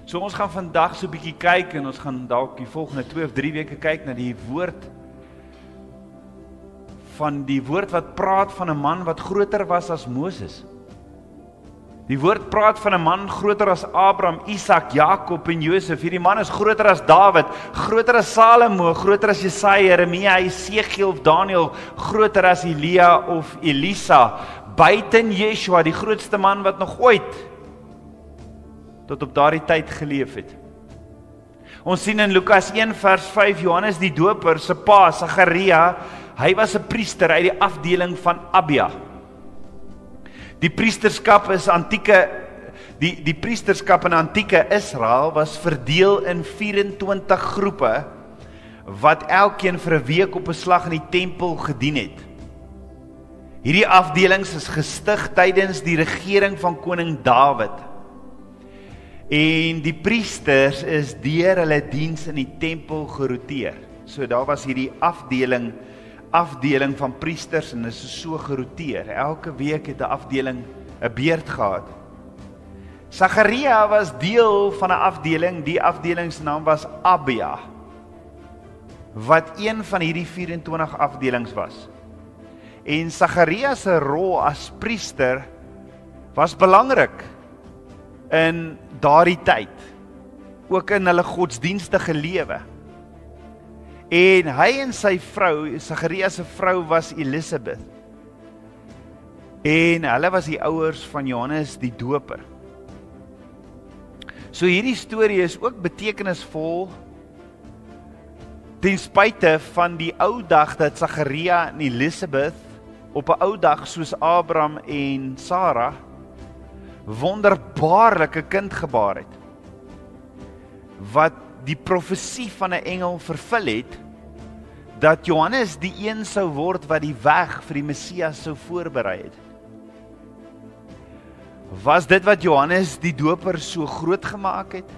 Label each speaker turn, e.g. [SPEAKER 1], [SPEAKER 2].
[SPEAKER 1] So ons gaan vandag so 'n bietjie kyk en ons gaan dalk die volgende 2 of 3 weke kyk na die woord wat praat van 'n man wat groter was as Moses. Die woord praat van 'n man groter as Abraham, Isak, Jakob en Josef. Hierdie man is groter as Dawid, groter as Salomo, groter as Jesaja, Jeremia, Esegiel of Daniel, groter as Elia of Elisa, buiten Yeshua, die grootste man wat nog ooit tot op daardie tyd geleef het. Ons sien in Lukas 1 vers 5, Johannes die Doper se pa, Sagaria, hy was 'n priester uit die afdeling van Abia. Die priesterskap in antieke Israel was verdeel in 24 groepe, wat elkeen vir 'n week op 'n slag in die tempel gedien het. Hierdie afdelings is gestig tydens die regering van koning Dawid. En die priesters is deur hulle diens in die tempel geroteer. So daar was hierdie afdeling van priesters en is so geroteer. Elke week het 'n afdeling 'n beurt gehad. Sagaria was deel van 'n afdeling, die afdelingsnaam was Abia, wat een van hierdie 24 afdelings was. En Sagaria se rol as priester was belangrik in daardie tyd, ook in hulle godsdienstige lewe. En hy en sy vrou, Sagaria se vrou was Elisabeth. En hulle was die ouers van Johannes die Doper. So hierdie storie is ook betekenisvol ten spyte van die ou dag dat Sagaria en Elisabeth op 'n ou dag soos Abraham en Sarah wonderbaarlike kind gebaar het, wat die profesie van 'n engel vervul het, dat Johannes die een sou word wat die weg vir die Messias sou voorberei het. Was dit wat Johannes die Doper so groot gemaak het?